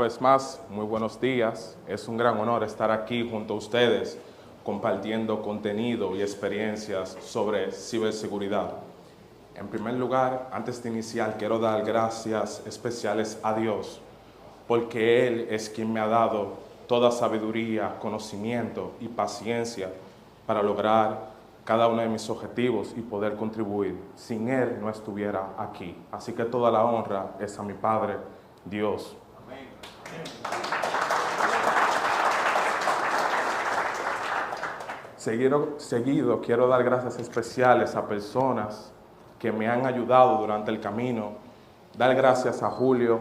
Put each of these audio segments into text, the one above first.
vez más, muy buenos días. Es un gran honor estar aquí junto a ustedes compartiendo contenido y experiencias sobre ciberseguridad. En primer lugar, antes de iniciar, quiero dar gracias especiales a Dios, porque Él es quien me ha dado toda sabiduría, conocimiento y paciencia para lograr cada uno de mis objetivos y poder contribuir. Sin Él no estuviera aquí. Así que toda la honra es a mi Padre, Dios. Amén. Seguido, quiero dar gracias especiales a personas que me han ayudado durante el camino. Dar gracias a Julio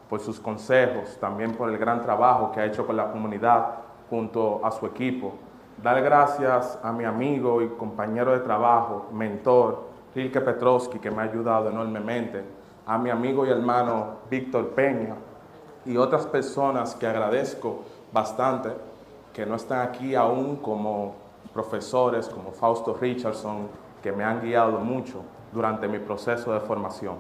por sus consejos, también por el gran trabajo que ha hecho con la comunidad junto a su equipo. Dar gracias a mi amigo y compañero de trabajo, mentor, Rilke Petrovsky, que me ha ayudado enormemente. A mi amigo y hermano Víctor Peña y otras personas que agradezco bastante, que no están aquí aún, como profesores, como Fausto Richardson, que me han guiado mucho durante mi proceso de formación.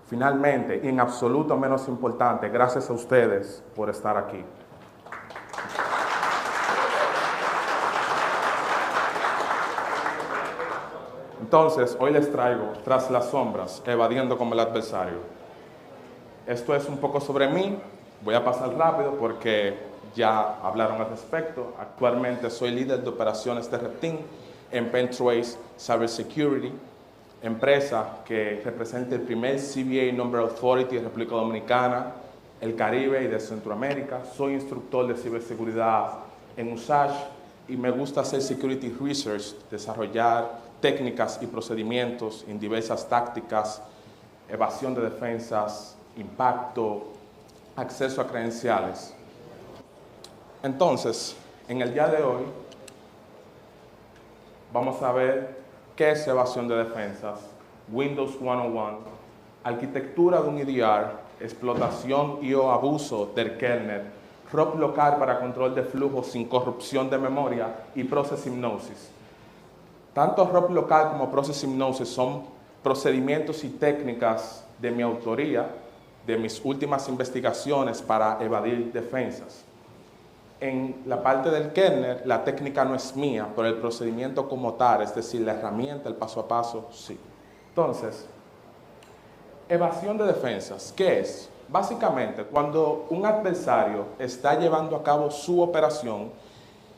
Finalmente, y en absoluto menos importante, gracias a ustedes por estar aquí. Entonces, hoy les traigo Tras las sombras, evadiendo como el adversario. Esto es un poco sobre mí. Voy a pasar rápido porque ya hablaron al respecto. Actualmente soy líder de operaciones de Red Team en Pentrace Cybersecurity, empresa que representa el primer CBA Number Authority de República Dominicana, el Caribe y de Centroamérica. Soy instructor de ciberseguridad en USACH y me gusta hacer security research, desarrollar técnicas y procedimientos en diversas tácticas, evasión de defensas, impacto, acceso a credenciales. Entonces, en el día de hoy, vamos a ver qué es evasión de defensas, Windows 101, arquitectura de un EDR, explotación y o abuso del kernel, ROP local para control de flujos sin corrupción de memoria y Process Hypnosis. Tanto ROP local como Process Hypnosis son procedimientos y técnicas de mi autoría, de mis últimas investigaciones para evadir defensas. En la parte del kernel, la técnica no es mía, pero el procedimiento como tal, es decir, la herramienta, el paso a paso, sí. Entonces, evasión de defensas, ¿qué es? Básicamente, cuando un adversario está llevando a cabo su operación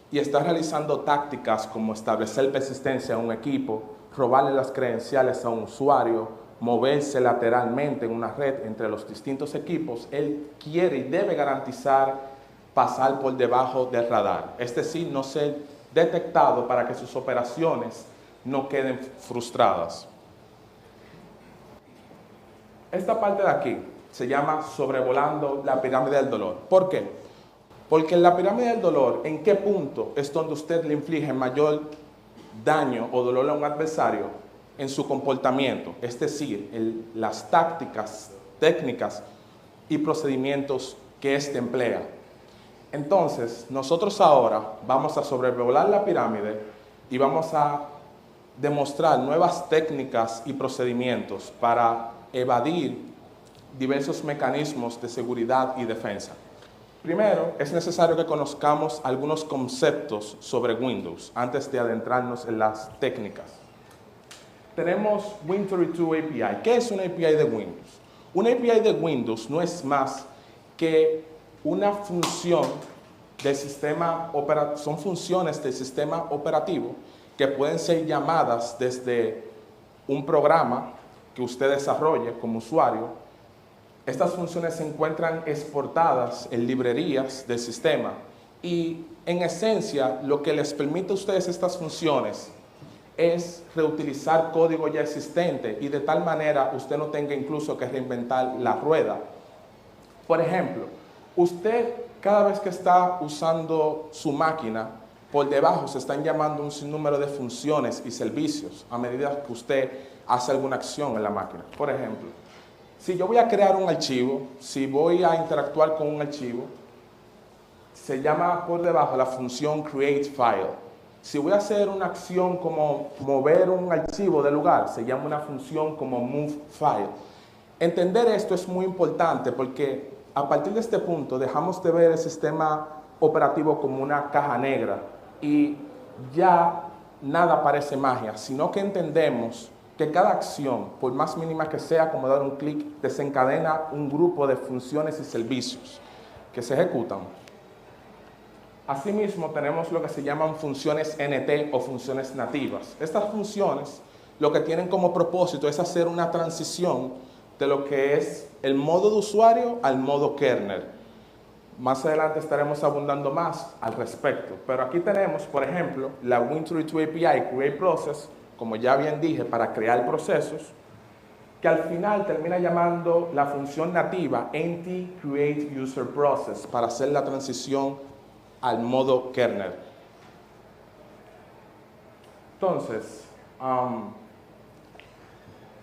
y está realizando tácticas como establecer persistencia a un equipo, robarle las credenciales a un usuario, moverse lateralmente en una red entre los distintos equipos, él quiere y debe garantizar pasar por debajo del radar, es decir, no ser detectado para que sus operaciones no queden frustradas. Esta parte de aquí se llama sobrevolando la pirámide del dolor. ¿Por qué? Porque en la pirámide del dolor, ¿en qué punto es donde usted le inflige mayor daño o dolor a un adversario? En su comportamiento, es decir, las tácticas, técnicas y procedimientos que éste emplea. Entonces, nosotros ahora vamos a sobrevolar la pirámide y vamos a demostrar nuevas técnicas y procedimientos para evadir diversos mecanismos de seguridad y defensa. Primero, es necesario que conozcamos algunos conceptos sobre Windows antes de adentrarnos en las técnicas. Tenemos Win32 API. ¿Qué es una API de Windows? Una API de Windows no es más que una función del sistema operativo, son funciones del sistema operativo que pueden ser llamadas desde un programa que usted desarrolle como usuario. Estas funciones se encuentran exportadas en librerías del sistema y, en esencia, lo que les permite a ustedes estas funciones es reutilizar código ya existente y de tal manera usted no tenga incluso que reinventar la rueda. Por ejemplo, usted cada vez que está usando su máquina, por debajo se están llamando un sinnúmero de funciones y servicios a medida que usted hace alguna acción en la máquina. Por ejemplo, si yo voy a crear un archivo, si voy a interactuar con un archivo, se llama por debajo la función createFile. Si voy a hacer una acción como mover un archivo de lugar, se llama una función como moveFile. Entender esto es muy importante porque a partir de este punto dejamos de ver el sistema operativo como una caja negra y ya nada parece magia, sino que entendemos que cada acción, por más mínima que sea, como dar un clic, desencadena un grupo de funciones y servicios que se ejecutan. Asimismo, tenemos lo que se llaman funciones NT o funciones nativas. Estas funciones lo que tienen como propósito es hacer una transición de lo que es el modo de usuario al modo kernel. Más adelante estaremos abundando más al respecto, pero aquí tenemos, por ejemplo, la Win32 API Create Process, como ya bien dije, para crear procesos, que al final termina llamando la función nativa NT Create User Process para hacer la transición al modo kernel. Entonces,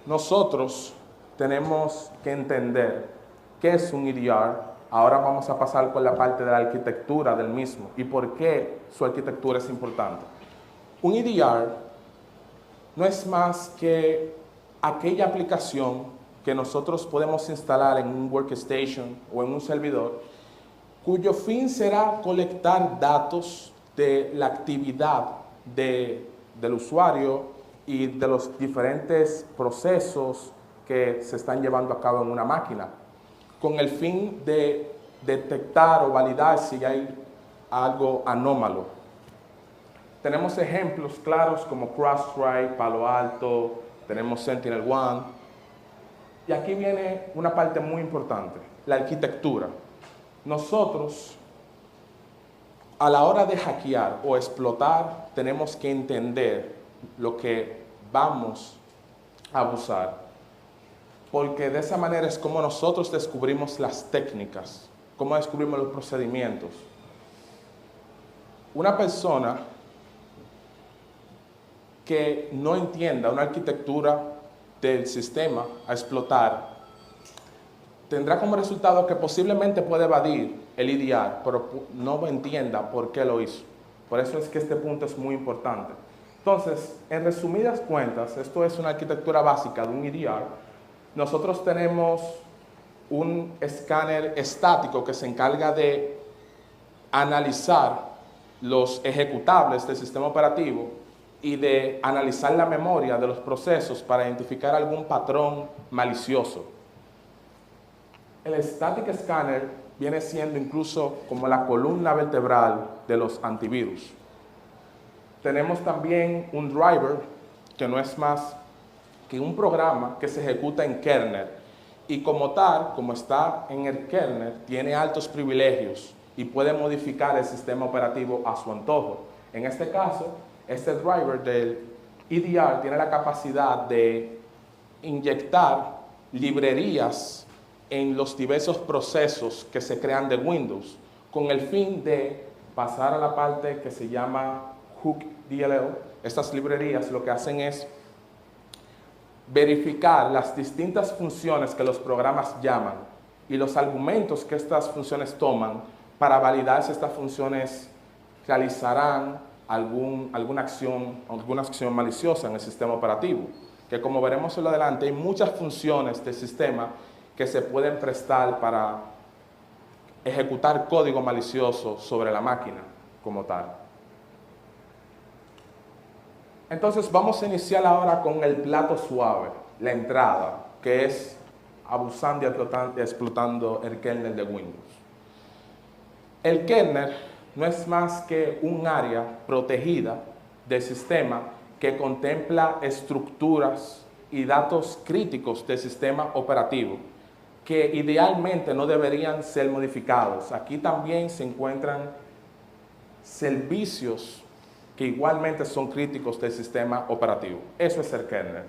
nosotros tenemos que entender qué es un EDR. Ahora vamos a pasar con la parte de la arquitectura del mismo y por qué su arquitectura es importante. Un EDR no es más que aquella aplicación que nosotros podemos instalar en un workstation o en un servidor, cuyo fin será colectar datos de la actividad del usuario y de los diferentes procesos que se están llevando a cabo en una máquina, con el fin de detectar o validar si hay algo anómalo. Tenemos ejemplos claros como CrowdStrike, Palo Alto, tenemos SentinelOne. Y aquí viene una parte muy importante, la arquitectura. Nosotros, a la hora de hackear o explotar, tenemos que entender lo que vamos a usar, porque de esa manera es como nosotros descubrimos las técnicas, cómo descubrimos los procedimientos. Una persona que no entienda una arquitectura del sistema a explotar tendrá como resultado que posiblemente puede evadir el EDR, pero no entienda por qué lo hizo. Por eso es que este punto es muy importante. Entonces, en resumidas cuentas, esto es una arquitectura básica de un EDR. Nosotros tenemos un escáner estático que se encarga de analizar los ejecutables del sistema operativo y de analizar la memoria de los procesos para identificar algún patrón malicioso. El Static Scanner viene siendo incluso como la columna vertebral de los antivirus. Tenemos también un driver, que no es más que un programa que se ejecuta en kernel. Y como tal, como está en el kernel, tiene altos privilegios y puede modificar el sistema operativo a su antojo. En este caso, este driver del EDR tiene la capacidad de inyectar librerías en los diversos procesos que se crean de Windows, con el fin de pasar a la parte que se llama Hook DLL. Estas librerías lo que hacen es verificar las distintas funciones que los programas llaman y los argumentos que estas funciones toman para validar si estas funciones realizarán alguna acción maliciosa en el sistema operativo. Que como veremos en lo adelante, hay muchas funciones del sistema que se pueden prestar para ejecutar código malicioso sobre la máquina como tal. Entonces vamos a iniciar ahora con el plato suave, la entrada, que es abusando y explotando el kernel de Windows. El kernel no es más que un área protegida del sistema que contempla estructuras y datos críticos del sistema operativo que idealmente no deberían ser modificados. Aquí también se encuentran servicios que igualmente son críticos del sistema operativo. Eso es el kernel.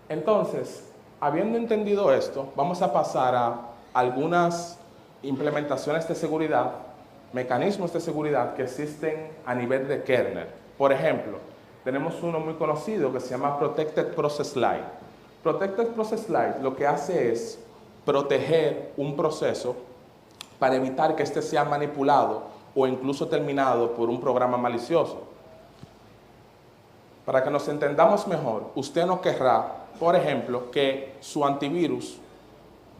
Entonces, habiendo entendido esto, vamos a pasar a algunas implementaciones de seguridad, mecanismos de seguridad que existen a nivel de kernel. Por ejemplo, tenemos uno muy conocido que se llama Protected Process Line. Protected Process Line lo que hace es proteger un proceso para evitar que éste sea manipulado o incluso terminado por un programa malicioso. Para que nos entendamos mejor, usted no querrá, por ejemplo, que su antivirus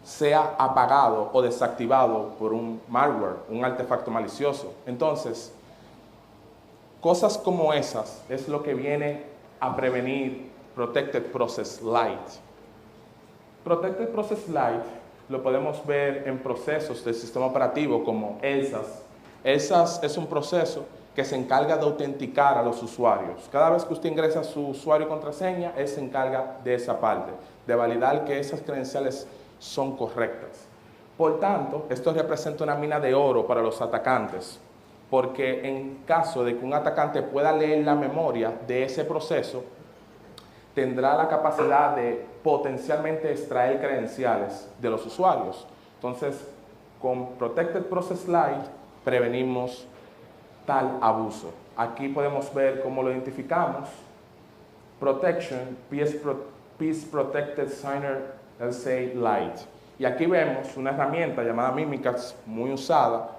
sea apagado o desactivado por un malware, un artefacto malicioso. Entonces, cosas como esas es lo que viene a prevenir Protected Process Lite. Protected Process Lite lo podemos ver en procesos del sistema operativo como ELSAS. ELSAS es un proceso que se encarga de autenticar a los usuarios. Cada vez que usted ingresa su usuario y contraseña, él se encarga de esa parte, de validar que esas credenciales son correctas. Por tanto, esto representa una mina de oro para los atacantes, porque en caso de que un atacante pueda leer la memoria de ese proceso, tendrá la capacidad de potencialmente extraer credenciales de los usuarios. Entonces, con Protected Process Lite prevenimos tal abuso. Aquí podemos ver cómo lo identificamos. Protection, Peace Protected Signer LSA Lite. Y aquí vemos una herramienta llamada Mimikatz, muy usada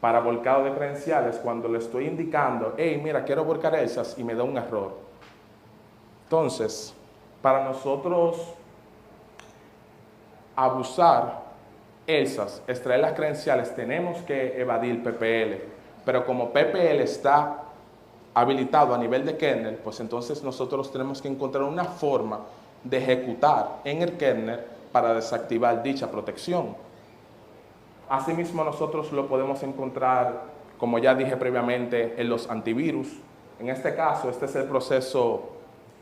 para volcado de credenciales, cuando le estoy indicando, hey, mira, quiero volcar esas, y me da un error. Entonces, para nosotros abusar esas, extraer las credenciales, tenemos que evadir PPL. Pero como PPL está habilitado a nivel de kernel, pues entonces nosotros tenemos que encontrar una forma de ejecutar en el kernel para desactivar dicha protección. Asimismo, nosotros lo podemos encontrar, como ya dije previamente, en los antivirus. En este caso, este es el proceso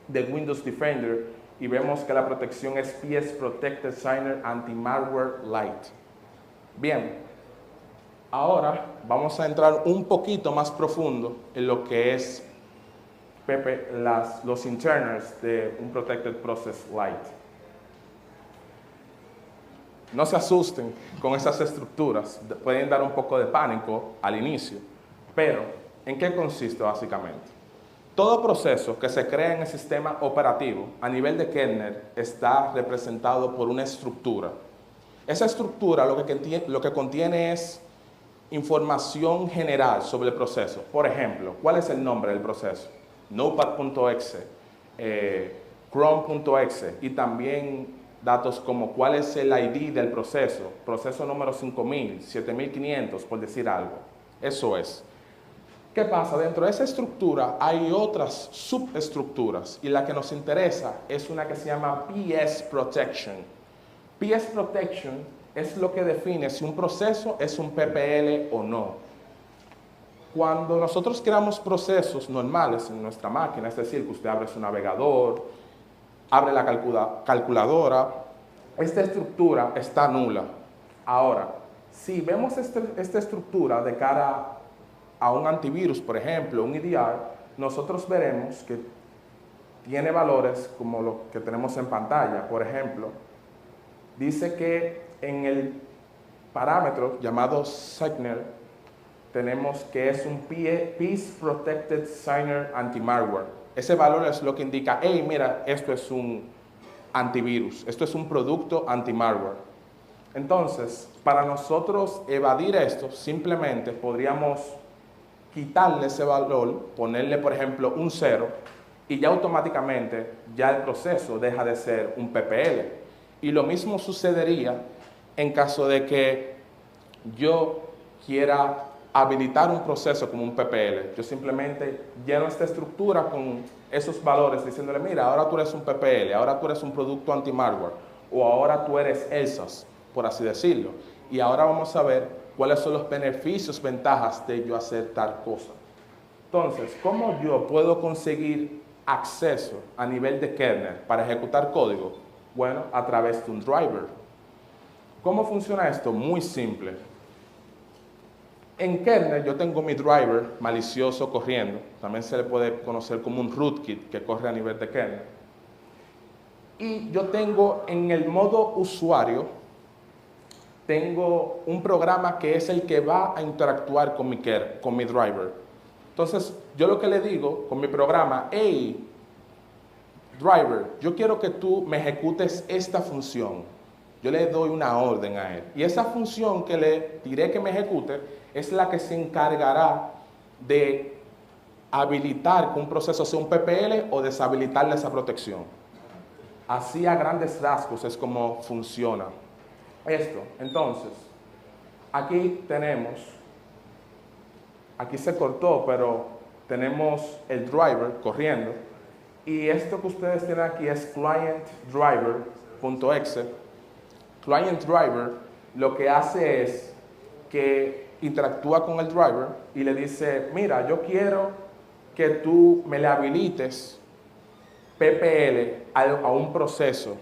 de Windows Defender y vemos que la protección es PS Protected Signer Anti-Malware Lite. Bien, ahora vamos a entrar un poquito más profundo en lo que es los internals de un Protected Process Lite. No se asusten con esas estructuras, pueden dar un poco de pánico al inicio, pero ¿en qué consiste básicamente? Todo proceso que se crea en el sistema operativo a nivel de kernel está representado por una estructura. Esa estructura lo que contiene es información general sobre el proceso. Por ejemplo, ¿cuál es el nombre del proceso? Notepad.exe, Chrome.exe y también datos como cuál es el ID del proceso número 5000, 7500, por decir algo. Eso es. ¿Qué pasa? Dentro de esa estructura hay otras subestructuras y la que nos interesa es una que se llama PS Protection. PS Protection es lo que define si un proceso es un PPL o no. Cuando nosotros creamos procesos normales en nuestra máquina, es decir, que usted abre su navegador, abre la calculadora, esta estructura está nula. Ahora, si vemos esta estructura de cara a un antivirus, por ejemplo, un EDR, nosotros veremos que tiene valores como los que tenemos en pantalla. Por ejemplo, dice que en el parámetro llamado Signer tenemos que es un Peace Protected Signer Anti-Malware. Ese valor es lo que indica, hey, mira, esto es un antivirus, esto es un producto anti-malware. Entonces, para nosotros evadir esto, simplemente podríamos quitarle ese valor, ponerle, por ejemplo, un 0, y ya automáticamente ya el proceso deja de ser un PPL. Y lo mismo sucedería en caso de que yo quiera habilitar un proceso como un PPL. Yo simplemente lleno esta estructura con esos valores diciéndole, mira, ahora tú eres un PPL, ahora tú eres un producto anti-malware, o ahora tú eres ELSAS, por así decirlo. Y ahora vamos a ver cuáles son los beneficios, ventajas de yo hacer tal cosa. Entonces, ¿cómo yo puedo conseguir acceso a nivel de kernel para ejecutar código? Bueno, a través de un driver. ¿Cómo funciona esto? Muy simple. En kernel yo tengo mi driver malicioso corriendo, también se le puede conocer como un rootkit que corre a nivel de kernel. Y yo tengo en el modo usuario, tengo un programa que es el que va a interactuar con mi driver. Entonces, yo lo que le digo con mi programa, hey, driver, yo quiero que tú me ejecutes esta función. Yo le doy una orden a él. Y esa función que le diré que me ejecute es la que se encargará de habilitar que un proceso sea un PPL o deshabilitarle esa protección. Así a grandes rasgos es como funciona. esto. Entonces, aquí se cortó, pero tenemos el driver corriendo. Y esto que ustedes tienen aquí es clientDriver.exe. ClientDriver lo que hace es que interactúa con el driver y le dice, mira, yo quiero que tú me le habilites PPL a un proceso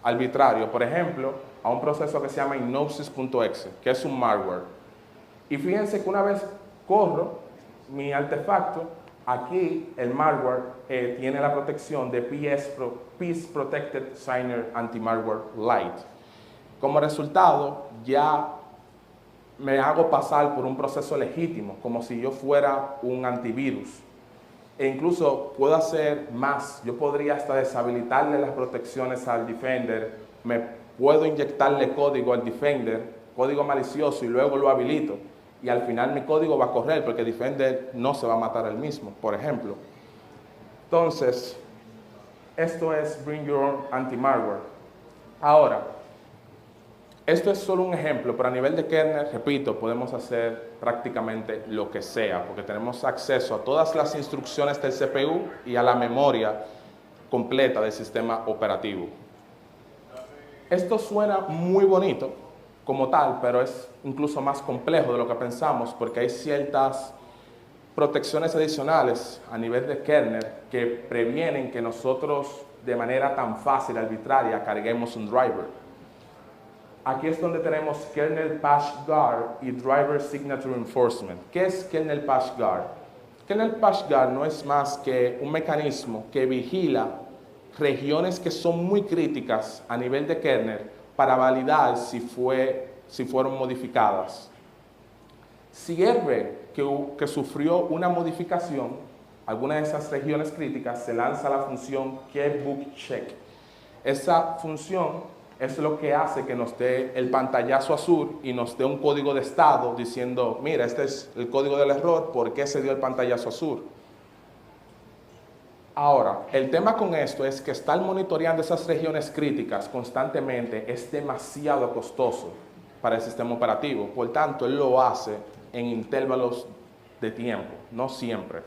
arbitrario, por ejemplo, a un proceso que se llama Hypnosis.exe, que es un malware. Y fíjense que una vez corro mi artefacto, aquí el malware tiene la protección de Peace Protected Signer Anti-Malware Lite. Como resultado, ya me hago pasar por un proceso legítimo, como si yo fuera un antivirus. E incluso puedo hacer más. Yo podría hasta deshabilitarle las protecciones al Defender, me puedo inyectarle código al Defender, código malicioso, y luego lo habilito. Y al final mi código va a correr porque Defender no se va a matar él mismo, por ejemplo. Entonces, esto es Bring Your Own Anti-Malware. Ahora, esto es solo un ejemplo, pero a nivel de kernel, repito, podemos hacer prácticamente lo que sea, porque tenemos acceso a todas las instrucciones del CPU y a la memoria completa del sistema operativo. Esto suena muy bonito como tal, pero es incluso más complejo de lo que pensamos, porque hay ciertas protecciones adicionales a nivel de kernel que previenen que nosotros de manera tan fácil, arbitraria, carguemos un driver. Aquí es donde tenemos Kernel Patch Guard y Driver Signature Enforcement. ¿Qué es Kernel Patch Guard? Kernel Patch Guard no es más que un mecanismo que vigila regiones que son muy críticas a nivel de kernel para validar si fueron modificadas. Si él ve que sufrió una modificación, alguna de esas regiones críticas, se lanza la función KBookCheck. Esa función es lo que hace que nos dé el pantallazo azul y nos dé un código de estado diciendo, mira, este es el código del error, ¿por qué se dio el pantallazo azul? Ahora, el tema con esto es que estar monitoreando esas regiones críticas constantemente es demasiado costoso para el sistema operativo. Por tanto, él lo hace en intervalos de tiempo, no siempre.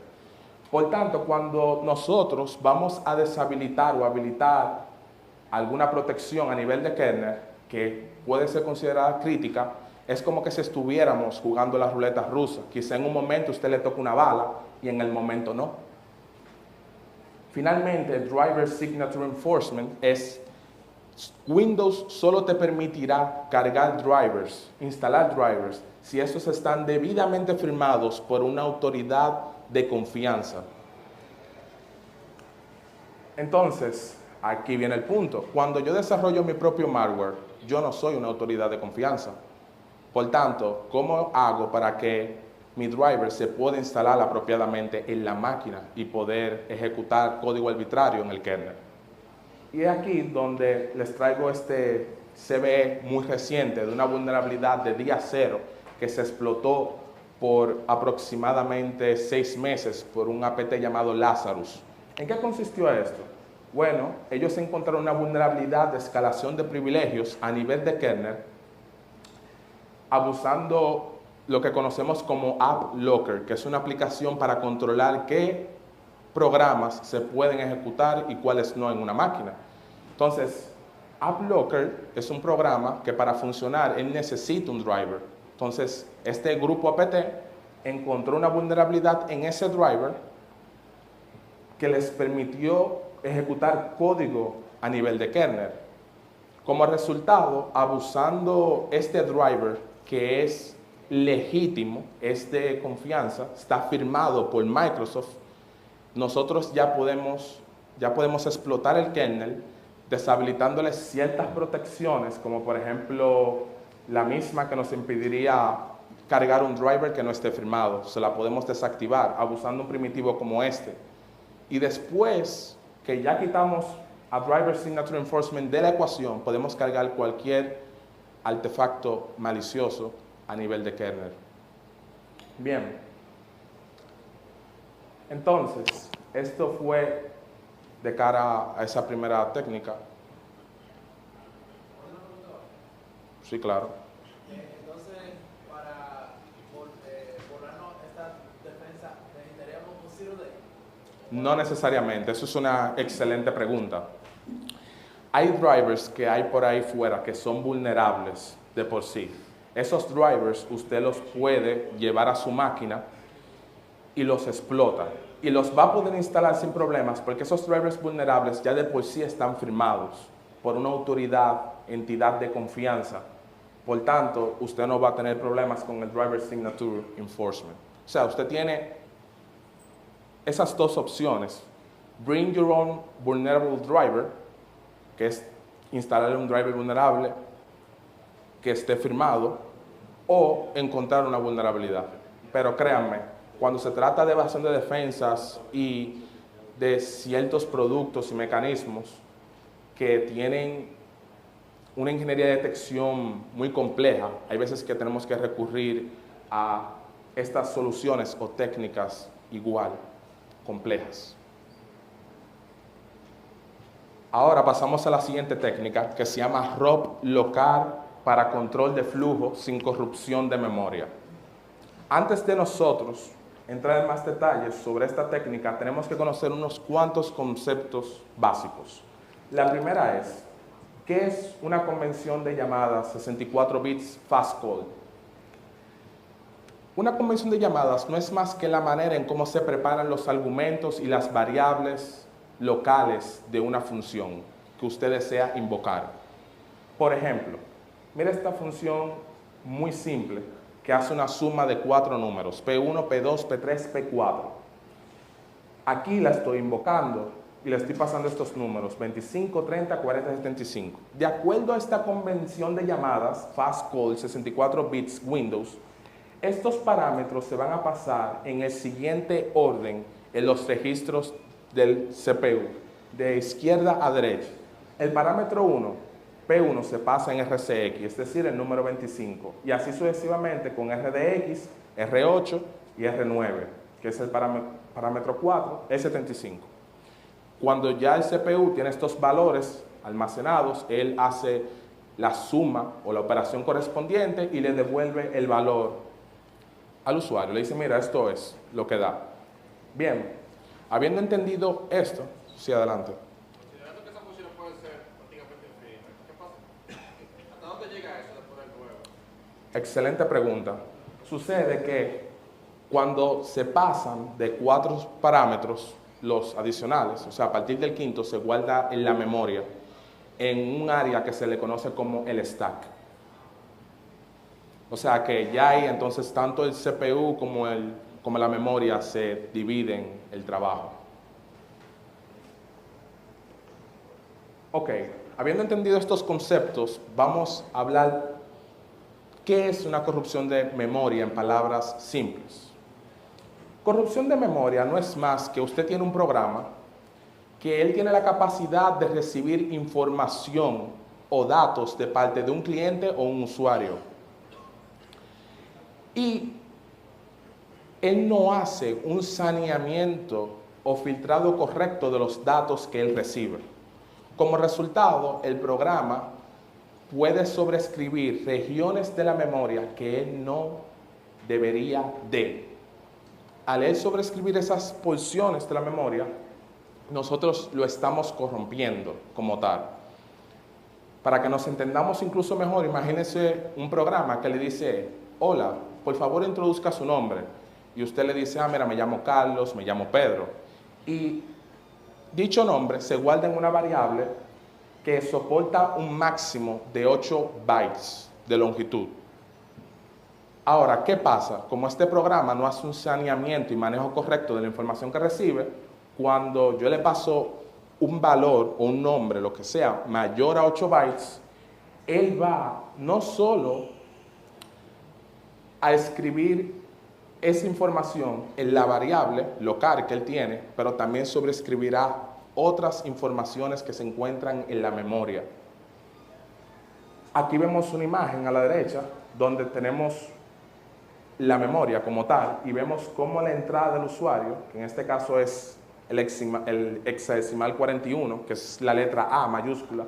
Por tanto, cuando nosotros vamos a deshabilitar o habilitar alguna protección a nivel de kernel que puede ser considerada crítica, es como que si estuviéramos jugando la ruleta rusa. Quizá en un momento usted le toca una bala y en el momento no. Finalmente, el Driver Signature Enforcement es Windows solo te permitirá cargar drivers, instalar drivers, si estos están debidamente firmados por una autoridad de confianza. Entonces, aquí viene el punto. Cuando yo desarrollo mi propio malware, yo no soy una autoridad de confianza. Por tanto, ¿cómo hago para que mi driver se pueda instalar apropiadamente en la máquina y poder ejecutar código arbitrario en el kernel? Y es aquí donde les traigo este CVE muy reciente de una vulnerabilidad de día cero que se explotó por aproximadamente 6 meses por un APT llamado Lazarus. ¿En qué consistió esto? Bueno, ellos encontraron una vulnerabilidad de escalación de privilegios a nivel de kernel, abusando lo que conocemos como AppLocker, que es una aplicación para controlar qué programas se pueden ejecutar y cuáles no en una máquina. Entonces, AppLocker es un programa que para funcionar él necesita un driver. Entonces, este grupo APT encontró una vulnerabilidad en ese driver que les permitió ejecutar código a nivel de kernel. Como resultado, abusando este driver que es legítimo, es de confianza, está firmado por Microsoft, nosotros ya podemos explotar el kernel deshabilitándole ciertas protecciones, como por ejemplo la misma que nos impediría cargar un driver que no esté firmado. Se la podemos desactivar abusando un primitivo como este. Y después que ya quitamos a Driver Signature Enforcement de la ecuación, podemos cargar cualquier artefacto malicioso a nivel de kernel. Bien. Entonces, esto fue de cara a esa primera técnica. Sí, claro. Entonces, para volarnos esta defensa, ¿necesitaríamos un zero day? No necesariamente, eso es una excelente pregunta. Hay drivers que hay por ahí fuera que son vulnerables de por sí. Esos drivers usted los puede llevar a su máquina y los explota. Y los va a poder instalar sin problemas porque esos drivers vulnerables ya de por sí están firmados por una autoridad, entidad de confianza. Por tanto, usted no va a tener problemas con el Driver Signature Enforcement. O sea, usted tiene esas dos opciones. Bring your own vulnerable driver, que es instalar un driver vulnerable que esté firmado, o encontrar una vulnerabilidad. Pero créanme, cuando se trata de evasión de defensas y de ciertos productos y mecanismos que tienen una ingeniería de detección muy compleja, hay veces que tenemos que recurrir a estas soluciones o técnicas igual complejas. Ahora pasamos a la siguiente técnica que se llama ROP local para control de flujo sin corrupción de memoria. Antes de nosotros entrar en más detalles sobre esta técnica, tenemos que conocer unos cuantos conceptos básicos. La primera es, ¿qué es una convención de llamadas 64 bits fast call? Una convención de llamadas no es más que la manera en cómo se preparan los argumentos y las variables locales de una función que usted desea invocar. Por ejemplo, mira esta función muy simple que hace una suma de 4 números, P1, P2, P3, P4. Aquí la estoy invocando y le estoy pasando estos números, 25, 30, 40, 75. De acuerdo a esta convención de llamadas, fast call, 64 bits Windows, estos parámetros se van a pasar en el siguiente orden en los registros del CPU, de izquierda a derecha. El parámetro 1, P1, se pasa en RCX, es decir, el número 25, y así sucesivamente con RDX, R8 y R9, que es el parámetro 4, E75. Cuando ya el CPU tiene estos valores almacenados, él hace la suma o la operación correspondiente y le devuelve el valor al usuario. Le dice, mira, esto es lo que da. Bien, habiendo entendido esto, sí, adelante. Considerando que esa función puede ser prácticamente infinita, ¿qué pasa? ¿Hasta dónde llega eso después del nuevo? Excelente pregunta. Sucede que cuando se pasan de 4 parámetros, los adicionales, o sea, a partir del quinto se guarda en la memoria, en un área que se le conoce como el stack. O sea que ya ahí entonces tanto el CPU como la memoria se dividen el trabajo. Ok, habiendo entendido estos conceptos, vamos a hablar qué es una corrupción de memoria en palabras simples. Corrupción de memoria no es más que usted tiene un programa que él tiene la capacidad de recibir información o datos de parte de un cliente o un usuario. Y él no hace un saneamiento o filtrado correcto de los datos que él recibe. Como resultado, el programa puede sobreescribir regiones de la memoria que él no debería de. Al él sobreescribir esas porciones de la memoria, nosotros lo estamos corrompiendo como tal. Para que nos entendamos incluso mejor, imagínense un programa que le dice, hola, por favor introduzca su nombre. Y usted le dice, mira, me llamo Carlos, me llamo Pedro. Y dicho nombre se guarda en una variable que soporta un máximo de 8 bytes de longitud. Ahora, ¿qué pasa? Como este programa no hace un saneamiento y manejo correcto de la información que recibe, cuando yo le paso un valor o un nombre, lo que sea, mayor a 8 bytes, él va no solo a escribir esa información en la variable local que él tiene, pero también sobreescribirá otras informaciones que se encuentran en la memoria. Aquí vemos una imagen a la derecha donde tenemos la memoria como tal y vemos cómo la entrada del usuario, que en este caso es el hexadecimal 41, que es la letra A mayúscula,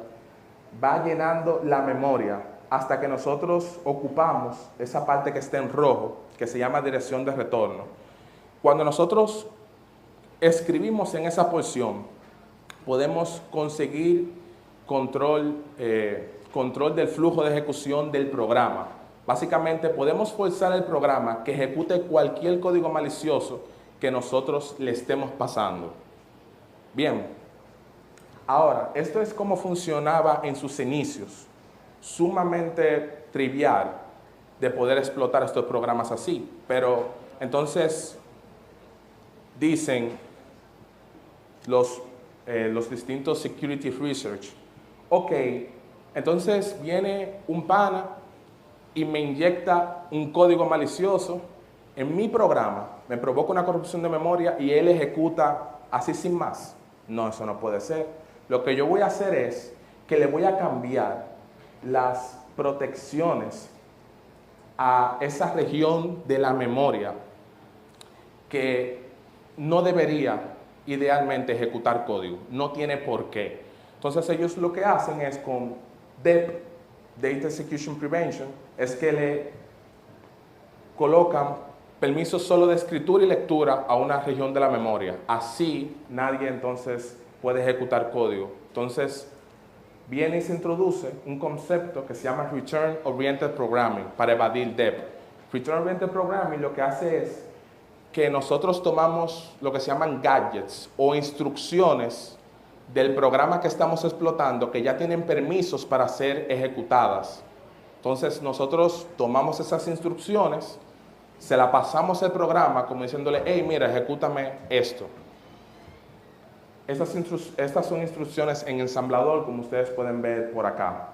va llenando la memoria hasta que nosotros ocupamos esa parte que está en rojo, que se llama dirección de retorno. Cuando nosotros escribimos en esa porción, podemos conseguir control del flujo de ejecución del programa. Básicamente, podemos forzar el programa que ejecute cualquier código malicioso que nosotros le estemos pasando. Bien, ahora, esto es como funcionaba en sus inicios. Sumamente trivial de poder explotar estos programas así. Pero entonces dicen los distintos security research, ok, entonces viene un pana y me inyecta un código malicioso en mi programa, me provoca una corrupción de memoria y él ejecuta así sin más. No, eso no puede ser. Lo que yo voy a hacer es que le voy a cambiar las protecciones a esa región de la memoria que no debería idealmente ejecutar código, no tiene por qué. Entonces ellos lo que hacen es con DEP, Data Execution Prevention, es que le colocan permisos solo de escritura y lectura a una región de la memoria. Así nadie entonces puede ejecutar código. Entonces viene y se introduce un concepto que se llama Return Oriented Programming para evadir DEP. Return Oriented Programming lo que hace es que nosotros tomamos lo que se llaman gadgets o instrucciones del programa que estamos explotando que ya tienen permisos para ser ejecutadas. Entonces nosotros tomamos esas instrucciones, se la pasamos al programa como diciéndole, hey, mira, ejecútame esto. Estas son instrucciones en ensamblador, como ustedes pueden ver por acá.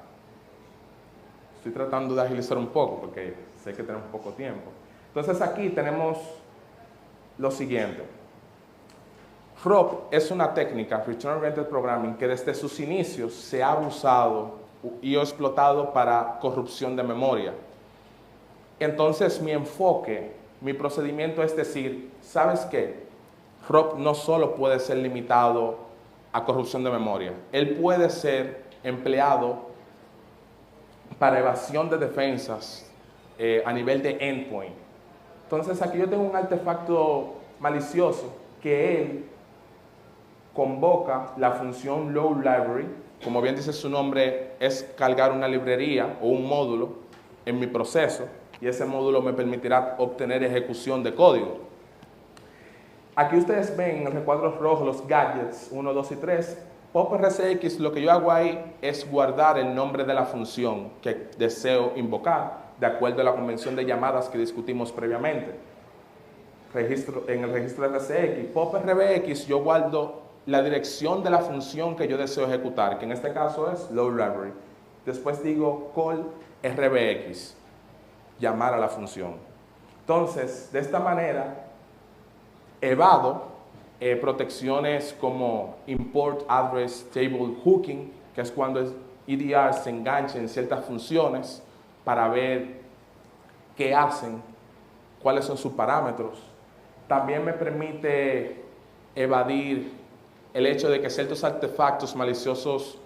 Estoy tratando de agilizar un poco porque sé que tenemos poco tiempo. Entonces aquí tenemos lo siguiente. ROP es una técnica, Return Oriented Programming, que desde sus inicios se ha abusado y explotado para corrupción de memoria. Entonces mi enfoque, mi procedimiento es decir, ¿sabes qué? ROP no solo puede ser limitado a corrupción de memoria, él puede ser empleado para evasión de defensas a nivel de endpoint. Entonces aquí yo tengo un artefacto malicioso que él convoca la función load library, como bien dice su nombre, es cargar una librería o un módulo en mi proceso y ese módulo me permitirá obtener ejecución de código. Aquí ustedes ven en el recuadro rojo los gadgets 1, 2 y 3. PopRCX, lo que yo hago ahí es guardar el nombre de la función que deseo invocar de acuerdo a la convención de llamadas que discutimos previamente. En el registro de RCX, PopRBX, yo guardo la dirección de la función que yo deseo ejecutar, que en este caso es load library. Después digo call rbx, llamar a la función. Entonces, de esta manera, evado protecciones como import address table hooking, que es cuando el EDR se engancha en ciertas funciones para ver qué hacen, cuáles son sus parámetros. También me permite evadir el hecho de que ciertos artefactos maliciosos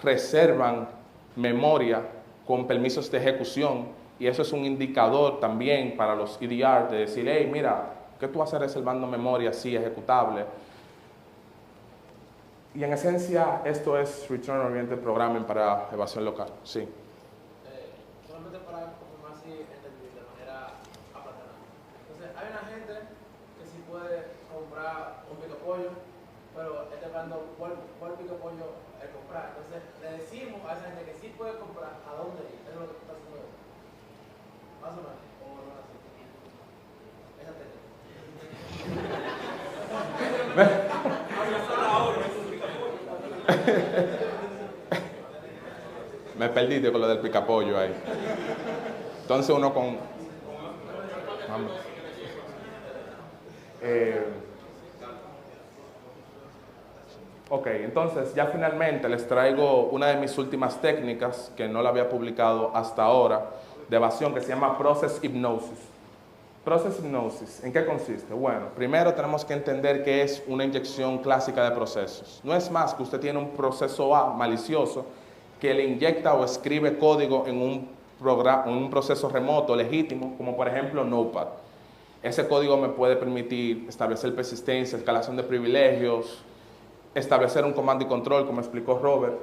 reservan memoria con permisos de ejecución y eso es un indicador también para los EDR de decir, hey, mira, ¿qué tú haces reservando memoria así ejecutable? Y en esencia, esto es Return Oriented Programming para evasión local. Sí. Solamente para confirmar si entendí de manera aplatanada. Entonces, hay una gente que sí puede comprar un picapollo, pero está hablando cuál picapollo es comprar. Entonces, le decimos a esa gente que sí puede comprar a dónde ir. Eso es lo que está haciendo. Más o menos. O no así. Esa técnica. Me perdiste con lo del picapollo ahí. Entonces uno con... Ok, entonces ya finalmente les traigo una de mis últimas técnicas que no la había publicado hasta ahora de evasión que se llama Process Hypnosis. Process Hypnosis, ¿en qué consiste? Bueno, primero tenemos que entender qué es una inyección clásica de procesos. No es más que usted tiene un proceso A malicioso que le inyecta o escribe código en un proceso remoto legítimo, como por ejemplo Notepad. Ese código me puede permitir establecer persistencia, escalación de privilegios, establecer un comando y control, como explicó Robert.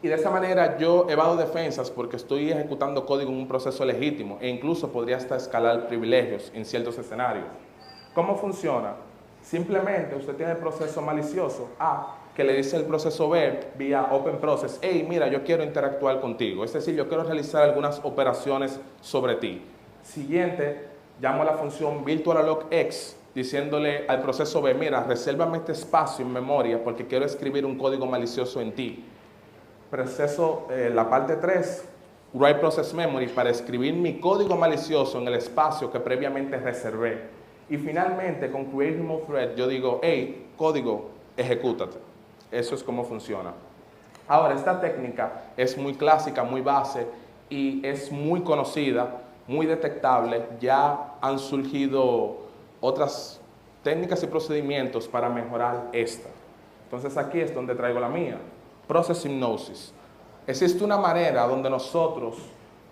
Y de esa manera yo evado defensas porque estoy ejecutando código en un proceso legítimo e incluso podría hasta escalar privilegios en ciertos escenarios. ¿Cómo funciona? Simplemente usted tiene el proceso malicioso A, que le dice el proceso B vía Open Process: hey, mira, yo quiero interactuar contigo, es decir, yo quiero realizar algunas operaciones sobre ti. Siguiente, llamo a la función virtualalogx diciéndole al proceso B: mira, resérvame este espacio en memoria porque quiero escribir un código malicioso en ti. Proceso, la parte 3, write process memory, para escribir mi código malicioso en el espacio que previamente reservé. Y finalmente, con create remote thread, yo digo: hey, código, ejecútate. Eso es como funciona. Ahora, esta técnica es muy clásica, muy base y es muy conocida, muy detectable. Ya han surgido otras técnicas y procedimientos para mejorar esta. Entonces aquí es donde traigo la mía. Process Hypnosis. Existe una manera donde nosotros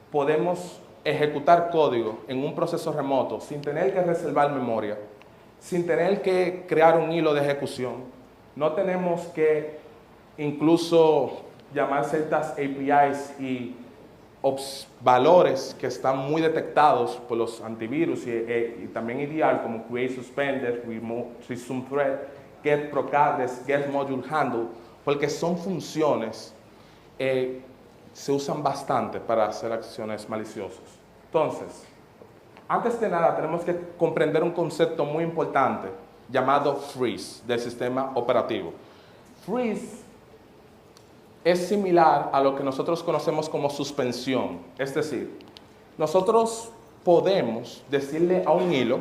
podemos ejecutar código en un proceso remoto sin tener que reservar memoria, sin tener que crear un hilo de ejecución. No tenemos que incluso llamar ciertas APIs y valores que están muy detectados por los antivirus y también ideal, como create suspended, resume thread, get procades, get module handle, porque son funciones se usan bastante para hacer acciones maliciosas. Entonces, antes de nada tenemos que comprender un concepto muy importante llamado freeze del sistema operativo. Freeze es similar a lo que nosotros conocemos como suspensión. Es decir, nosotros podemos decirle a un hilo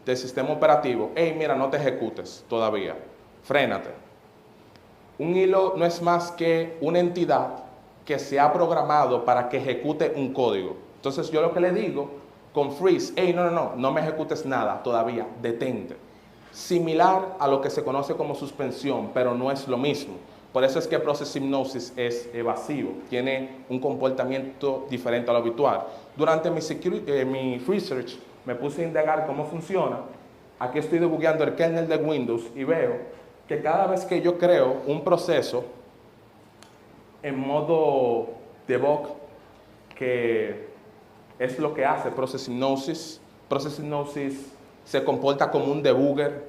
del sistema operativo: hey, mira, no te ejecutes todavía, frénate. Un hilo no es más que una entidad que se ha programado para que ejecute un código. Entonces yo lo que le digo con freeze: hey, no me ejecutes nada todavía, detente. Similar a lo que se conoce como suspensión, pero no es lo mismo. Por eso es que Process Hypnosis es evasivo, tiene un comportamiento diferente a lo habitual. Durante mi research me puse a indagar cómo funciona. Aquí estoy debugueando el kernel de Windows y veo que cada vez que yo creo un proceso en modo debug, que es lo que hace Process Hypnosis se comporta como un debugger.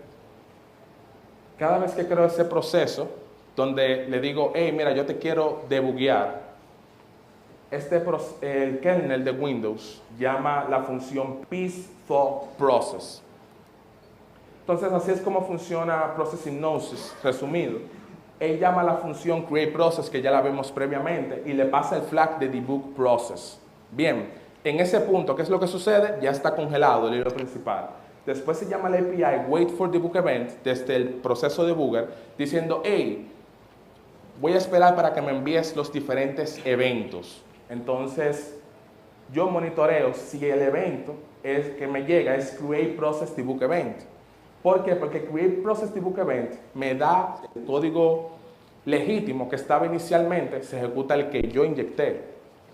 Cada vez que creo ese proceso, donde le digo: hey, mira, yo te quiero debuguear, el kernel de Windows llama la función piece_thaw_process. Entonces, así es como funciona Process Hypnosis, resumido. Él llama la función createProcess, que ya la vimos previamente, y le pasa el flag de debugProcess. Bien, en ese punto, ¿qué es lo que sucede? Ya está congelado el hilo principal. Después se llama la API waitForDebugEvent desde el proceso debugger, diciendo: hey, voy a esperar para que me envíes los diferentes eventos. Entonces, yo monitoreo si el evento que me llega es createProcessDebugEvent. ¿Por qué? Porque createProcessDebugEvent me da el código legítimo que estaba inicialmente, se ejecuta el que yo inyecté,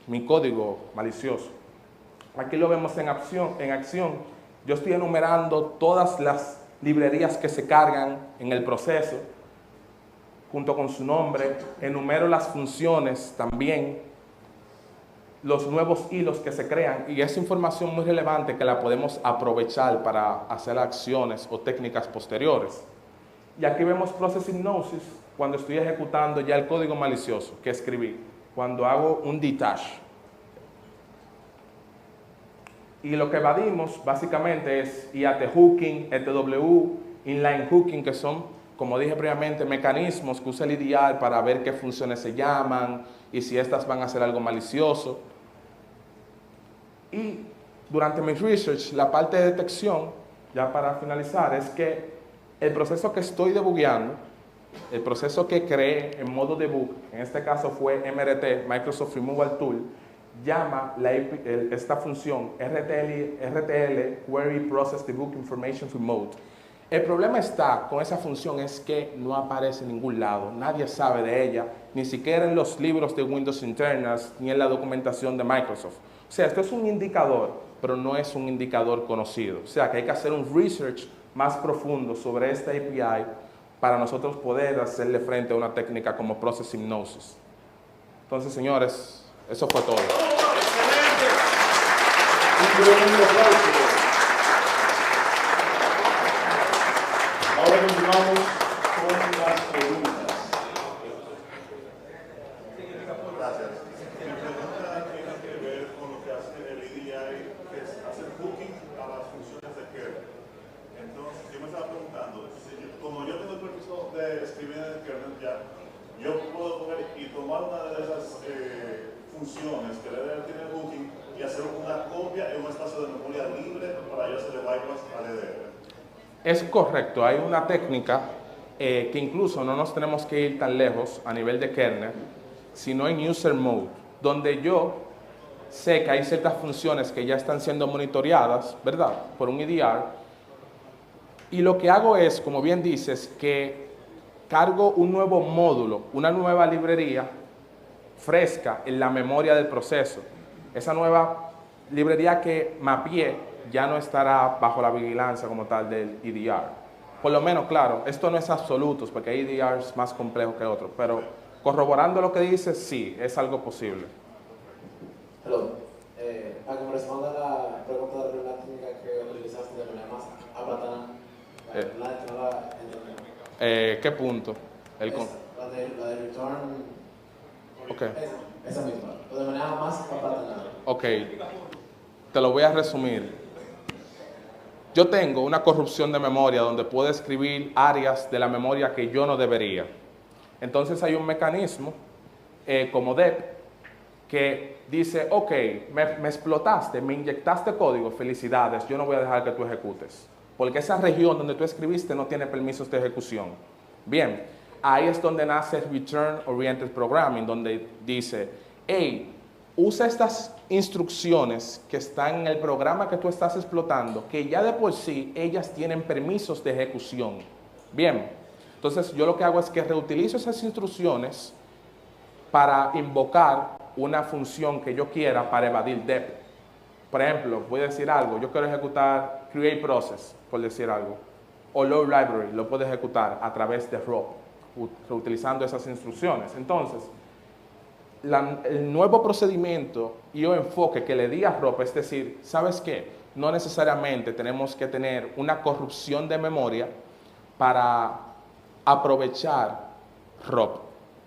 mi código malicioso. Aquí lo vemos en acción. Yo estoy enumerando todas las librerías que se cargan en el proceso, junto con su nombre. Enumero las funciones también, los nuevos hilos que se crean, y es información muy relevante que la podemos aprovechar para hacer acciones o técnicas posteriores. Y aquí vemos Process Hypnosis cuando estoy ejecutando ya el código malicioso que escribí, cuando hago un detach. Y lo que evadimos básicamente es IAT hooking, ETW, inline hooking, que son, como dije previamente, mecanismos que usa el IDR para ver qué funciones se llaman y si estas van a hacer algo malicioso. Y durante mi research, la parte de detección, ya para finalizar, es que el proceso que estoy debugueando, el proceso que creé en modo debug, en este caso fue MRT, Microsoft Removal Tool, llama esta función RTL Query Process Debug Information Remote. El problema está con esa función es que no aparece en ningún lado, nadie sabe de ella, ni siquiera en los libros de Windows Internals, ni en la documentación de Microsoft. O sea, esto es un indicador, pero no es un indicador conocido. O sea, que hay que hacer un research más profundo sobre esta API para nosotros poder hacerle frente a una técnica como Process Hypnosis. Entonces, señores, eso fue todo. ¡Excelente! Ahora continuamos con las preguntas. Gracias. Mi pregunta tiene que ver con lo que hace el EDI, que es hacer hooking a las funciones de kernel. Entonces, yo me estaba preguntando, como yo tengo el permiso de escribir en el kernel ya, yo puedo coger y tomar una de esas funciones que el EDI tiene hooking y hacer una copia en un espacio de memoria libre para yo hacerle bypass al EDR. Es correcto, hay una técnica que incluso no nos tenemos que ir tan lejos a nivel de kernel, sino en user mode, donde yo sé que hay ciertas funciones que ya están siendo monitoreadas, ¿verdad?, por un EDR, y lo que hago es, como bien dices, que cargo un nuevo módulo, una nueva librería fresca en la memoria del proceso. Esa nueva librería que mapeé ya no estará bajo la vigilancia como tal del EDR. Por lo menos, claro, esto no es absoluto, porque hay EDRs más complejos que otros, pero corroborando lo que dices, sí, es algo posible. Hello. Para que me responda la pregunta de la técnica que utilizaste de manera más aplatana, la que no la entendí. ¿Qué punto? La de return. Ok. Esa misma, pero de manera más aplatanada. Ok, te lo voy a resumir. Yo tengo una corrupción de memoria donde puedo escribir áreas de la memoria que yo no debería. Entonces hay un mecanismo como dep que dice, ok, me explotaste, me inyectaste código, felicidades, yo no voy a dejar que tú ejecutes. Porque esa región donde tú escribiste no tiene permisos de ejecución. Bien, ahí es donde nace Return Oriented Programming, donde dice, hey, usa estas instrucciones que están en el programa que tú estás explotando, que ya de por sí ellas tienen permisos de ejecución. Bien, entonces yo lo que hago es que reutilizo esas instrucciones para invocar una función que yo quiera para evadir dep. Por ejemplo, voy a decir algo, yo quiero ejecutar create process, por decir algo, o load library, lo puedo ejecutar a través de ROP, reutilizando esas instrucciones. Entonces, el nuevo procedimiento y o enfoque que le di a ROP es decir, ¿sabes qué? No necesariamente tenemos que tener una corrupción de memoria para aprovechar ROP.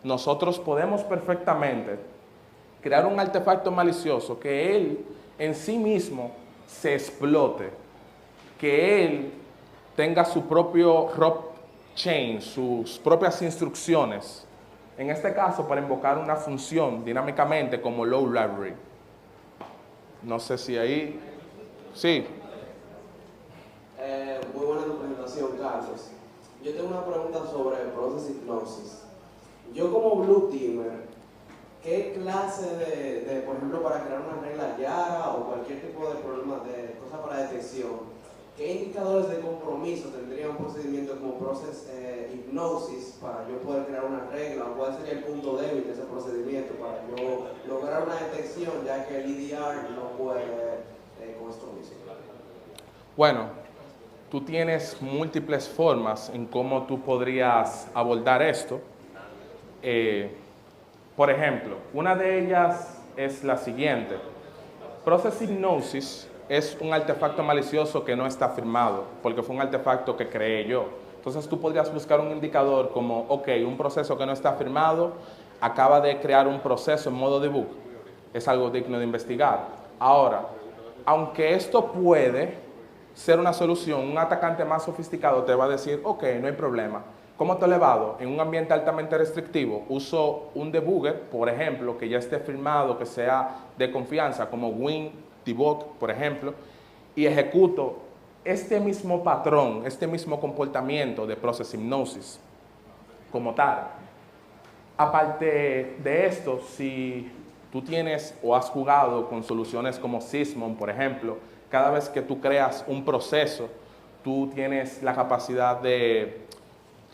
Nosotros podemos perfectamente crear un artefacto malicioso que él en sí mismo se explote, que él tenga su propio ROP chain, sus propias instrucciones. En este caso, para invocar una función dinámicamente como load library. No sé si ahí... Sí. Muy buena tu presentación, Carlos. Yo tengo una pregunta sobre Process Hypnosis. Yo como Blue Teamer, ¿qué clase de, por ejemplo, para crear una regla Yara o cualquier tipo de problema, de cosa para detección, qué indicadores de compromiso tendría un procedimiento como Process Hypnosis para yo poder crear una regla? ¿O cuál sería el punto débil de ese procedimiento para yo lograr una detección, ya que el EDR no puede con esto mismo? Bueno, tú tienes múltiples formas en cómo tú podrías abordar esto. Por ejemplo, una de ellas es la siguiente. Process Hypnosis es un artefacto malicioso que no está firmado, porque fue un artefacto que creé yo. Entonces tú podrías buscar un indicador como, ok, un proceso que no está firmado acaba de crear un proceso en modo debug. Es algo digno de investigar. Ahora, aunque esto puede ser una solución, un atacante más sofisticado te va a decir, ok, no hay problema. ¿Cómo te lo evado? En un ambiente altamente restrictivo, uso un debugger, por ejemplo, que ya esté firmado, que sea de confianza, como WinDebug, por ejemplo, y ejecuto este mismo patrón, este mismo comportamiento de Process Hypnosis como tal. Aparte de esto, si tú tienes o has jugado con soluciones como Sysmon, por ejemplo, cada vez que tú creas un proceso, tú tienes la capacidad de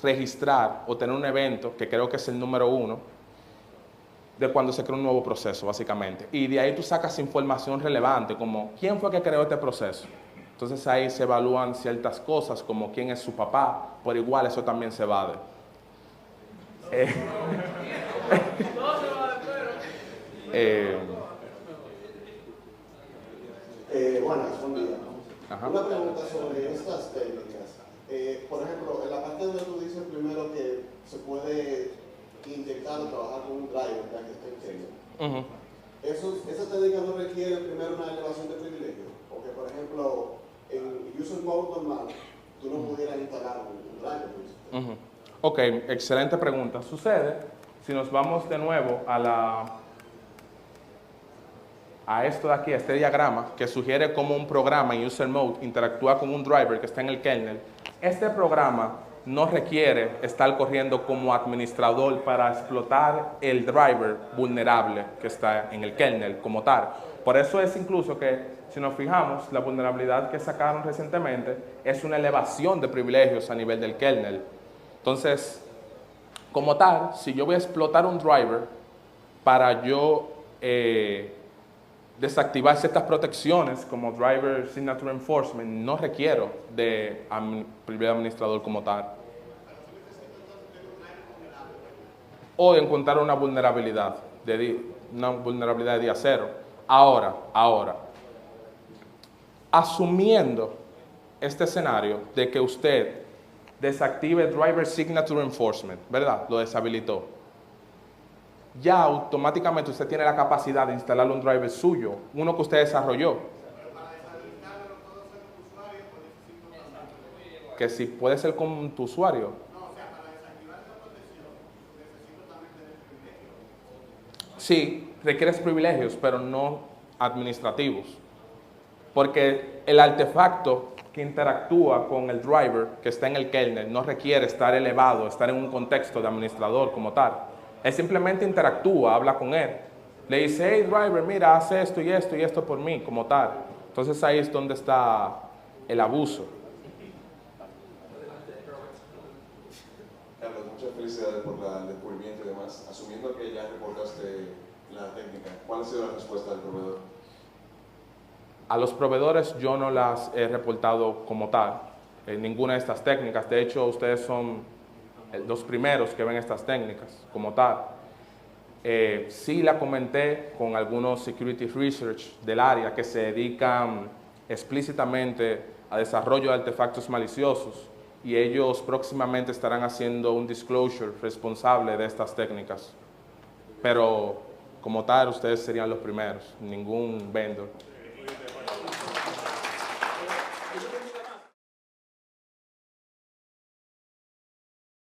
registrar o tener un evento, que creo que es el número 1, de cuando se crea un nuevo proceso, básicamente. Y de ahí tú sacas información relevante, como quién fue que creó este proceso. Entonces ahí se evalúan ciertas cosas, como quién es su papá, por igual eso también se evade. Buenas, buen día. Ajá. Una pregunta sobre estas técnicas. Por ejemplo, en la parte donde tú dices primero que se puede inyectar o trabajar con un driver ya que está en Kenya. ¿Esa técnica no requiere primero una elevación de privilegio? Porque, por ejemplo, en user mode normal, tú no pudieras instalar un driver. Ok, excelente pregunta. Sucede, si nos vamos de nuevo a esto de aquí, a este diagrama, que sugiere cómo un programa en user mode interactúa con un driver que está en el kernel, este programa no requiere estar corriendo como administrador para explotar el driver vulnerable que está en el kernel como tal. Por eso es incluso que, si nos fijamos, la vulnerabilidad que sacaron recientemente es una elevación de privilegios a nivel del kernel. Entonces, como tal, si yo voy a explotar un driver para yo desactivar ciertas protecciones como Driver Signature Enforcement, no requiero de privilegio administrador como tal. O encontrar una vulnerabilidad de día cero. Ahora, asumiendo este escenario de que usted desactive Driver Signature Enforcement, ¿verdad? Lo deshabilitó. Ya automáticamente usted tiene la capacidad de instalarle un driver suyo, uno que usted desarrolló. Que si puede ser con tu usuario. Sí, requieres privilegios, pero no administrativos. Porque el artefacto que interactúa con el driver que está en el kernel no requiere estar elevado, estar en un contexto de administrador como tal. Él simplemente interactúa, habla con él. Le dice, hey driver, mira, haz esto y esto y esto por mí, como tal. Entonces ahí es donde está el abuso. Carlos, muchas felicidades por el descubrimiento y demás. Asumiendo que ya reportaste la técnica, ¿cuál ha sido la respuesta del proveedor? A los proveedores yo no las he reportado como tal, ninguna de estas técnicas. De hecho, ustedes son los primeros que ven estas técnicas como tal. Sí la comenté con algunos security research del área que se dedican explícitamente a desarrollo de artefactos maliciosos y ellos próximamente estarán haciendo un disclosure responsable de estas técnicas. Pero como tal, ustedes serían los primeros, ningún vendor.